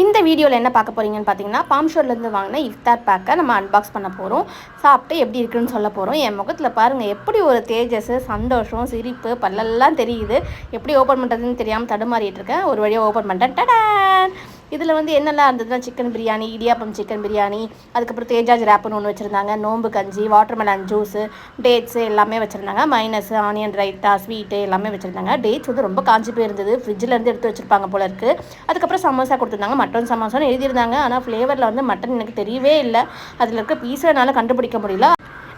இந்த வீடியோவில் என்ன பார்க்க போகிறீங்கன்னு பார்த்தீங்கன்னா, பாம்ஷோர்லேருந்து வாங்கின இஃப்தார் பேக்கை நம்ம அன்பாக்ஸ் பண்ண போகிறோம். சாப்பிட்டு எப்படி இருக்குன்னு சொல்ல போகிறோம். என் முகத்தில் பாருங்கள் எப்படி ஒரு தேஜஸ், சந்தோஷம், சிரிப்பு, பல்லெல்லாம் தெரியுது. எப்படி ஓப்பன் பண்ணுறதுன்னு தெரியாமல் தடுமாறிட்டு இருக்கேன். ஒரு வழியாக ஓப்பன் பண்ணிட்டேன். டடான்! இதில் வந்து என்னெல்லாம் இருந்ததுன்னா, சிக்கன் பிரியாணி, இடியாப்பம் சிக்கன் பிரியாணி, அதுக்கப்புறம் தேஜாஜ் ரேப்புன்னு ஒன்று வச்சுருந்தாங்க, நோம்பு கஞ்சி, வாட்டர்மெலன் ஜூஸு, டேட்ஸு எல்லாமே வச்சுருந்தாங்க, மைனஸ், ஆனியன் ரைத்தா, ஸ்வீட்டு எல்லாமே வச்சுருந்தாங்க. டேட்ஸ் வந்து ரொம்ப காஞ்சி போயிருந்தது, ஃப்ரிட்ஜிலேருந்து எடுத்து வச்சுருப்பாங்க போல இருக்குது. அதுக்கப்புறம் சமோசா கொடுத்துருந்தாங்க, மட்டன் சமோசான்னு எழுதியிருந்தாங்க. ஆனால் ஃப்ளேவரில் வந்து மட்டன் எனக்கு தெரியவே இல்லை. அதில் இருக்க பீஸை என்னால் கண்டுபிடிக்க முடியல.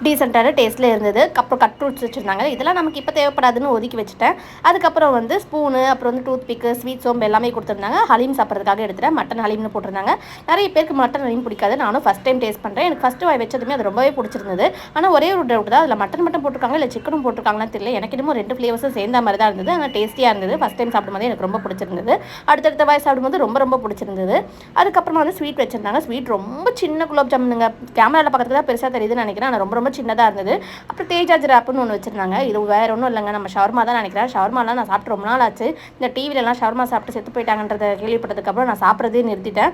டீசெண்டான டேஸ்ட்டில் இருந்தது. அப்புறம் கட் ஃப்ரூட்ஸ் வச்சுருந்தாங்க. இதெல்லாம் நமக்கு இப்போ தேவைப்படாதுன்னு ஒதுக்கி வச்சுட்டேன். அதுக்கப்புறம் வந்து ஸ்பூனு, அப்புறம் வந்து டூத் பிக்கு, ஸ்வீட் சோம்பு எல்லாமே கொடுத்துருந்தாங்க. ஹலீம் சாப்பிட்றதுக்காக எடுத்துட்டேன். மட்டன் ஹலீம்னு போட்டிருந்தாங்க. நிறைய பேருக்கு மட்டன் ஹலீம் பிடிக்காது. நானும் ஃபஸ்ட் டைம் டேஸ்ட் பண்ணுறேன். எனக்கு ஃபஸ்ட்டு வாய் வச்சதுமே அது ரொம்பவே பிடிச்சிருந்தது. ஆனால் ஒரே ஒரு டவுட் தான், அதில் மட்டன் மட்டும் போட்டிருக்காங்க இல்லை சிக்கனும் போட்டிருக்காங்கன்னு தெரியல. எனக்கு என்னமோ 2 ஃப்ளேவர்ஸும் சேர்ந்த மாதிரி தான் இருந்தது. ஆனால் டேஸ்ட்டியாக இருந்தது. ஃபஸ்ட் டைம் சாப்பிடும்போது எனக்கு ரொம்ப பிடிச்சிருந்தது. அடுத்தடுத்த வாய் சாப்பிடும்போது ரொம்ப ரொம்ப பிடிச்சிருந்தது. அதுக்கப்புறமா வந்து ஸ்வீட் வச்சுருந்தாங்க. ஸ்வீட் ரொம்ப சின்ன குலோப் ஜாமுனுங்க. கேமராவில் பார்க்குறது தான் பெருசாக தெரியுதுன்னு நினைக்கிறேன். ஆனால் ரொம்ப ரொம்ப சின்னதாக இருந்தது. அப்புறம் தேஜாஜ் ரேப்புன்னு ஒன்று வச்சுருந்தாங்க. இது வேறு ஒன்றும் இல்லைங்க, நம்ம ஷவர்மா தான் நினைக்கிறேன். ஷவர்மாலாம் நான் சாப்பிட்டு ரொம்ப நாள் ஆச்சு. இந்த டிவிலெலாம் ஷவர்மா சாப்பிட்டு செத்து போயிட்டாங்கன்றதை கேள்விப்பட்டதுக்கப்புறம் நான் சாப்பிட்றதே நிறுத்திட்டேன்.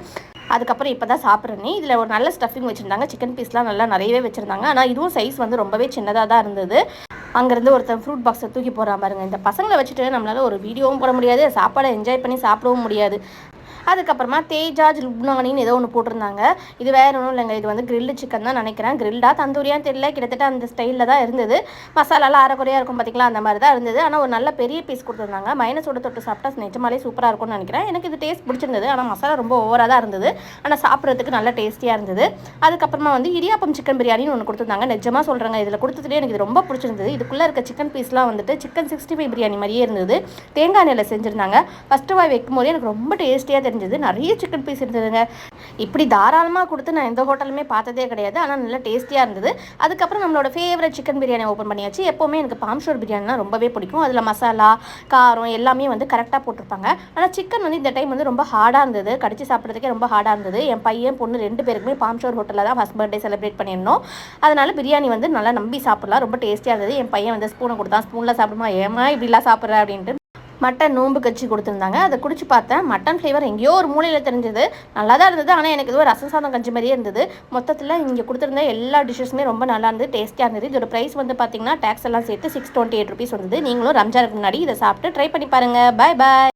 அதுக்கப்புறம் இப்போ தான் சாப்பிட்றேனே. இதில் ஒரு நல்ல ஸ்டஃபிங் வச்சுருந்தாங்க. சிக்கன் பீஸ்லாம் நல்லா நிறையவே வச்சுருந்தாங்க. ஆனால் இதுவும் சைஸ் வந்து ரொம்பவே சின்னதாக தான் இருந்தது. அங்கேருந்து ஒருத்தன் ஃப்ரூட் பாக்ஸை தூக்கி போடுறான் பாருங்கள். இந்த பசங்களை வச்சுட்டு நம்மளால் ஒரு வீடியோவும் போட முடியாது, சாப்பாடை என்ஜாய் பண்ணி சாப்பிடவும் முடியாது. அதுக்கப்புறமா தேஜாஜ் லுப்னானின்னு ஏதோ ஒன்று போட்டிருந்தாங்க. இது வேறு ஒன்றும் இல்லைங்க, இது வந்து கிரில்டு சிக்கன் தான் நினைக்கிறேன். கிரில்டா தந்தூரியான்னு தெரியல, கிட்டத்தட்ட அந்த ஸ்டைலில் தான் இருந்தது. மசாலாலாம் அரைக்குறையாக இருக்கும் பார்த்திங்களா, அந்த மாதிரி தான் இருந்தது. ஆனால் ஒரு நல்ல பெரிய பீஸ் கொடுத்துருந்தாங்க. மைனஸோட தொட்டு சாப்பிட்டா நிஜமாலே சூப்பராக இருக்கும்னு நினைக்கிறேன். எனக்கு இது டேஸ்ட் பிடிச்சிருந்தது. ஆனால் மசாலா ரொம்ப ஓவராக தான் இருந்தது. ஆனால் சாப்பிட்றதுக்கு நல்ல டேஸ்டியாக இருந்தது. அதுக்கப்புறமா வந்து இடியாப்பம் சிக்கன் பிரியாணின்னு ஒன்று கொடுத்துருந்தாங்க. நிஜமாக சொல்கிறாங்க, இதில் கொடுத்துட்டு எனக்கு இது ரொம்ப பிடிச்சிருந்தது. இதுக்குள்ளே இருக்க சிக்கன் பீஸ்லாம் வந்துட்டு சிக்கன் 65 பிரியாணி மாதிரியே இருந்தது. தேங்காய் எண்ணெயில் செஞ்சுருந்தாங்க. ஃபஸ்ட்டு வாய் வைக்கும் போதே எனக்கு ரொம்ப டேஸ்டியாக தெரிஞ்சது. நிறைய சிக்கன் பீஸ் இருந்ததுங்க. இப்படி தாராளமாக கொடுத்து நான் எந்த ஹோட்டலுமே பார்த்ததே கிடையாது. ஆனால் நல்லா டேஸ்டியாக இருந்தது. அதுக்கப்புறம் நம்மளோட ஃபேவரட் சிக்கன் பிரியாணி ஓப்பன் பண்ணியாச்சு. எப்போவுமே எனக்கு பாம்ஷோர் பிரியாணினா ரொம்பவே பிடிக்கும். அதில் மசாலா, காரம் எல்லாமே வந்து கரெக்டாக போட்டிருப்பாங்க. ஆனால் சிக்கன் வந்து இந்த டைம் வந்து ரொம்ப ஹார்டாக இருந்தது. கடிச்சு சாப்பிட்றதுக்கே ரொம்ப ஹார்டாக இருந்தது. என் பையன் பொண்ணு 2 பேருக்குமே பாம்ஷோர் ஹோட்டலில் தான் ஃபஸ்ட் பர்த்டே செலிப்ரேட் பண்ணியிருந்தோம். அதனால் பிரியாணி வந்து நல்லா நம்பி சாப்பிட்லாம். ரொம்ப டேஸ்டியாக இருந்தது. என் பையன் வந்து ஸ்பூனை கொடுத்தான். ஸ்பூனில் சாப்பிடுமா, ஏமா இப்படிலாம் சாப்பிட்ற அப்படின்ட்டு. மட்டன் நோம்பு கச்சி கொடுத்துருந்தாங்க. அதை குடிச்சு பார்த்தேன். மட்டன் ஃப்ளேவர் எங்கேயோ ஒரு மூலையில் தெரிஞ்சது. நல்லா தான் இருந்தது. ஆனால் எனக்கு இது ஒரு ரசம் சாதம் கஞ்சி மாதிரியே இருந்தது. மொத்தத்தில் இங்கே கொடுத்துருந்த எல்லா டிஷ்ஷஸுமே ரொம்ப நல்லா இருந்தது, டேஸ்ட்டியாக இருந்தது. இதோட ப்ரைஸ் வந்து பார்த்தீங்கன்னா டேக்ஸ் எல்லாம் சேர்த்து 628 ருபீஸ் வந்தது. நீங்களும் ரம்ஜானுக்கு முன்னாடி இதை சாப்பிட்டு ட்ரை பண்ணி பாருங்கள். பாய் பாய்.